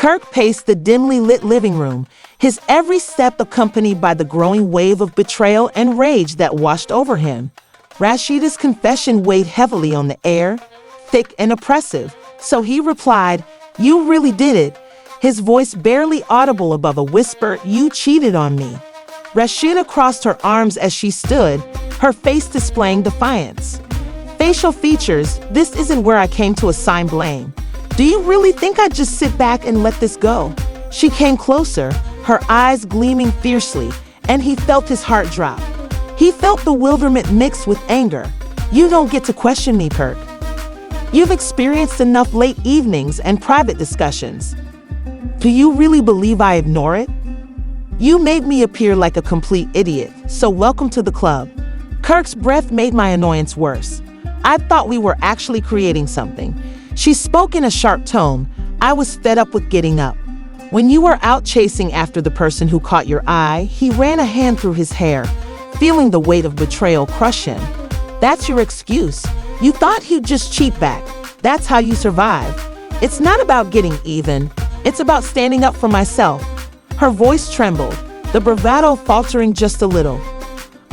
Kirk paced the dimly lit living room, his every step accompanied by the growing wave of betrayal and rage that washed over him. Rasheeda's confession weighed heavily on the air, thick and oppressive, so he replied, "You really did it," his voice barely audible above a whisper, "You cheated on me." Rasheeda crossed her arms as she stood, her face displaying defiance. "Facial features, this isn't where I came to assign blame. Do you really think I'd just sit back and let this go?" She came closer, her eyes gleaming fiercely, and he felt his heart drop. He felt bewilderment mixed with anger. "You don't get to question me, Kirk. You've experienced enough late evenings and private discussions. Do you really believe I ignore it? You made me appear like a complete idiot, so welcome to the club." Kirk's breath made my annoyance worse. "I thought we were actually creating something." She spoke in a sharp tone. "I was fed up with getting up. When you were out chasing after the person who caught your eye," he ran a hand through his hair, feeling the weight of betrayal crush him. "That's your excuse. You thought he'd just cheat back. That's how you survive. It's not about getting even. It's about standing up for myself." Her voice trembled, the bravado faltering just a little.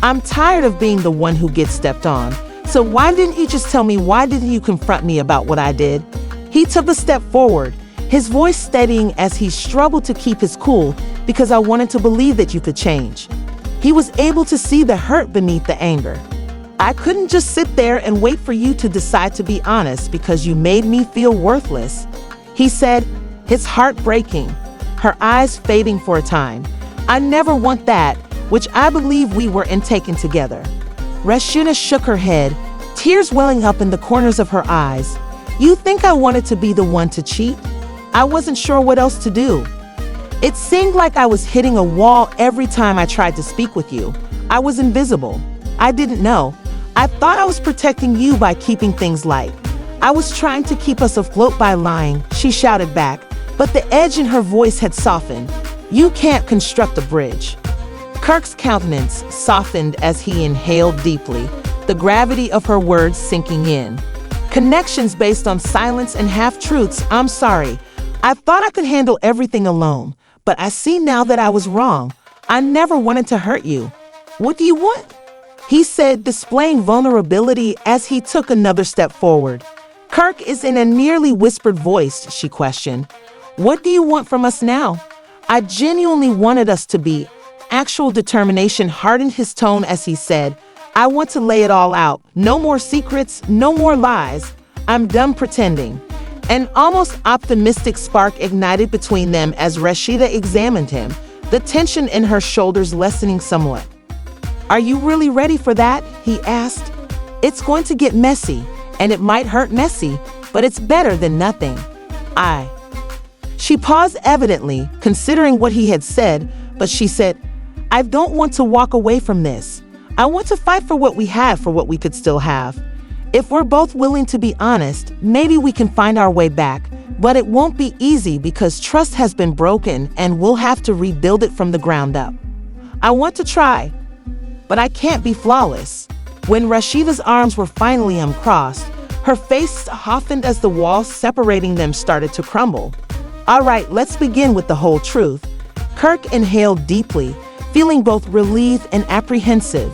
"I'm tired of being the one who gets stepped on. So why didn't you just tell me? Why didn't you confront me about what I did?" He took a step forward, his voice steadying as he struggled to keep his cool. "Because I wanted to believe that you could change." He was able to see the hurt beneath the anger. "I couldn't just sit there and wait for you to decide to be honest because you made me feel worthless," he said, his heart breaking, her eyes fading for a time. "I never want that, which I believe we were in taken together." Rasheeda shook her head, tears welling up in the corners of her eyes. "You think I wanted to be the one to cheat? I wasn't sure what else to do. It seemed like I was hitting a wall every time I tried to speak with you. I was invisible. I didn't know. I thought I was protecting you by keeping things light. I was trying to keep us afloat by lying," she shouted back, but the edge in her voice had softened. "You can't construct a bridge." Kirk's countenance softened as he inhaled deeply, the gravity of her words sinking in. "Connections based on silence and half-truths. I'm sorry. I thought I could handle everything alone, but I see now that I was wrong. I never wanted to hurt you. What do you want?" he said, displaying vulnerability as he took another step forward. "Kirk is in a nearly whispered voice," she questioned. "What do you want from us now?" "I genuinely wanted us to be." Actual determination hardened his tone as he said, "I want to lay it all out. No more secrets, no more lies. I'm done pretending." An almost optimistic spark ignited between them as Rasheeda examined him, the tension in her shoulders lessening somewhat. "Are you really ready for that?" he asked. "It's going to get messy, and it might hurt messy, but it's better than nothing." She paused evidently, considering what he had said, but she said, "I don't want to walk away from this. I want to fight for what we have, for what we could still have. If we're both willing to be honest, maybe we can find our way back, but it won't be easy because trust has been broken and we'll have to rebuild it from the ground up. I want to try, but I can't be flawless." When Rasheeda's arms were finally uncrossed, her face softened as the walls separating them started to crumble. "All right, let's begin with the whole truth." Kirk inhaled deeply, feeling both relieved and apprehensive.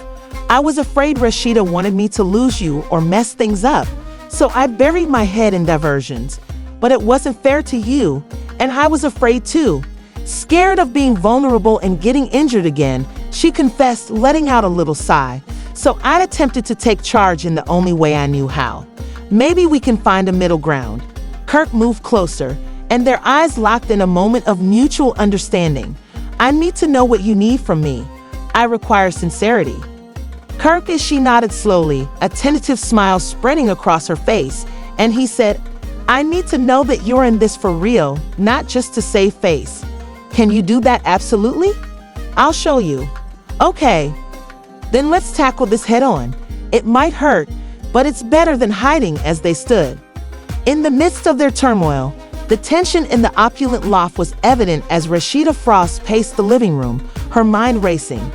"I was afraid Rasheeda wanted me to lose you or mess things up, so I buried my head in diversions. But it wasn't fair to you, and I was afraid too. Scared of being vulnerable and getting injured again," she confessed, letting out a little sigh. "So I attempted to take charge in the only way I knew how. Maybe we can find a middle ground." Kirk moved closer, and their eyes locked in a moment of mutual understanding. "I need to know what you need from me. I require sincerity." Kirk, as she nodded slowly, a tentative smile spreading across her face, and he said, "I need to know that you're in this for real, not just to save face." "Can you do that?" "Absolutely. I'll show you." "Okay, then let's tackle this head on. It might hurt, but it's better than hiding." As they stood in the midst of their turmoil, the tension in the opulent loft was evident as Rasheeda Frost paced the living room, her mind racing.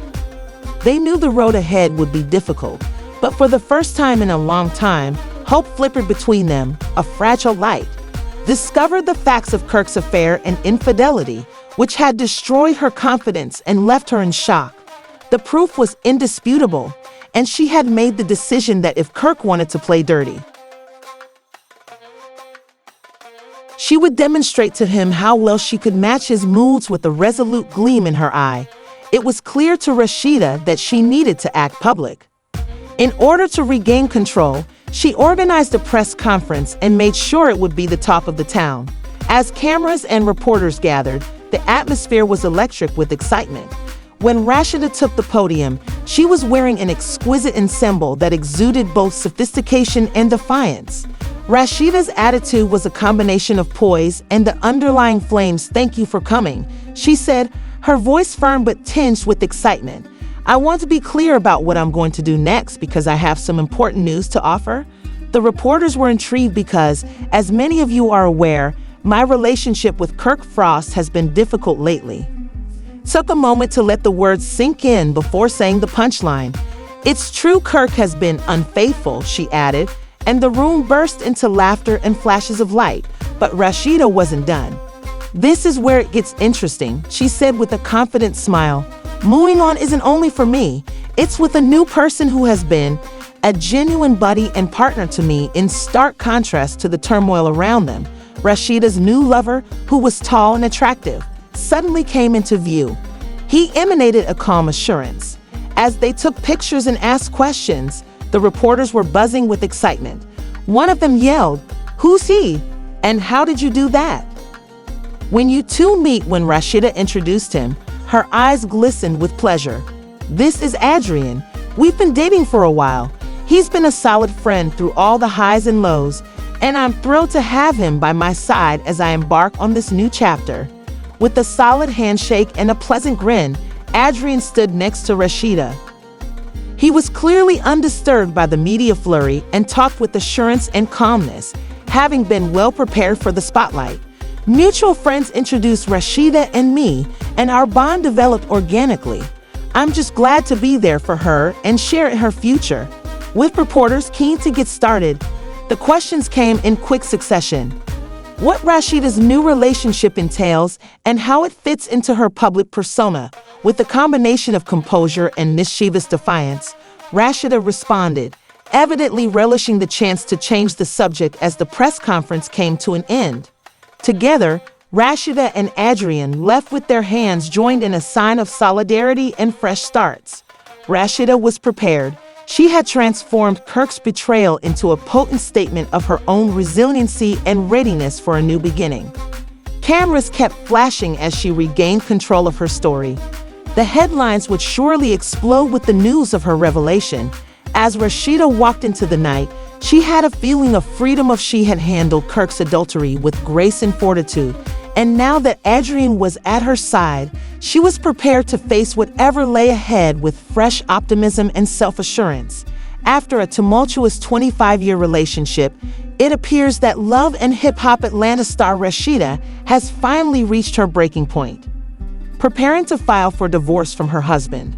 They knew the road ahead would be difficult, but for the first time in a long time, hope flickered between them, a fragile light. discovered the facts of Kirk's affair and infidelity, which had destroyed her confidence and left her in shock. The proof was indisputable, and she had made the decision that if Kirk wanted to play dirty, she would demonstrate to him how well she could match his moods with a resolute gleam in her eye. It was clear to Rasheeda that she needed to act public. In order to regain control, she organized a press conference and made sure it would be the talk of the town. As cameras and reporters gathered, the atmosphere was electric with excitement. When Rasheeda took the podium, she was wearing an exquisite ensemble that exuded both sophistication and defiance. Rasheeda's attitude was a combination of poise and the underlying flames. "Thank you for coming," she said, her voice firm but tinged with excitement. "I want to be clear about what I'm going to do next because I have some important news to offer." The reporters were intrigued because, as many of you are aware, my relationship with Kirk Frost has been difficult lately. Took a moment to let the words sink in before saying the punchline. "It's true Kirk has been unfaithful," she added, and the room burst into laughter and flashes of light. But Rasheeda wasn't done. "This is where it gets interesting," she said with a confident smile. "Moving on isn't only for me, it's with a new person who has been a genuine buddy and partner to me, in stark contrast to the turmoil around them." Rasheeda's new lover, who was tall and attractive, suddenly came into view. He emanated a calm assurance. As they took pictures and asked questions, the reporters were buzzing with excitement. One of them yelled, "Who's he? And how did you do that?" When you two meet, when Rasheeda introduced him, her eyes glistened with pleasure. "This is Adrian. We've been dating for a while. He's been a solid friend through all the highs and lows, and I'm thrilled to have him by my side as I embark on this new chapter." With a solid handshake and a pleasant grin, Adrian stood next to Rasheeda. He was clearly undisturbed by the media flurry and talked with assurance and calmness, having been well prepared for the spotlight. Mutual friends introduced Rasheeda and me, and our bond developed organically. I'm just glad to be there for her and share in her future. With reporters keen to get started, the questions came in quick succession. What Rasheeda's new relationship entails and how it fits into her public persona. With a combination of composure and mischievous defiance, Rasheeda responded, evidently relishing the chance to change the subject as the press conference came to an end. Together, Rasheeda and Adrian left with their hands joined in a sign of solidarity and fresh starts. Rasheeda was prepared. She had transformed Kirk's betrayal into a potent statement of her own resiliency and readiness for a new beginning. Cameras kept flashing as she regained control of her story. The headlines would surely explode with the news of her revelation. As Rasheeda walked into the night, she had a feeling of freedom. She had handled Kirk's adultery with grace and fortitude, and now that Adrian was at her side, she was prepared to face whatever lay ahead with fresh optimism and self-assurance. After a tumultuous 25-year relationship, it appears that Love and hip-hop Atlanta star Rasheeda has finally reached her breaking point. Preparing to file for divorce from her husband,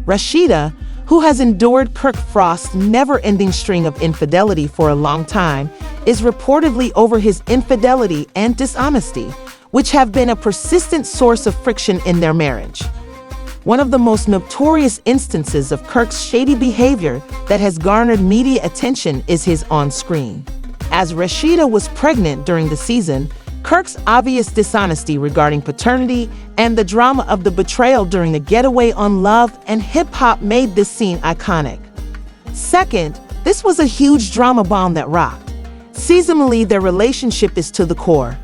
Rasheeda, who has endured Kirk Frost's never-ending string of infidelity for a long time, is reportedly over his infidelity and dishonesty, which have been a persistent source of friction in their marriage. One of the most notorious instances of Kirk's shady behavior that has garnered media attention is his on-screen. As Rasheeda was pregnant during the season, Kirk's obvious dishonesty regarding paternity and the drama of the betrayal during the getaway on Love and Hip Hop made this scene iconic. Second, this was a huge drama bomb that rocked. Seasonally, their relationship is to the core.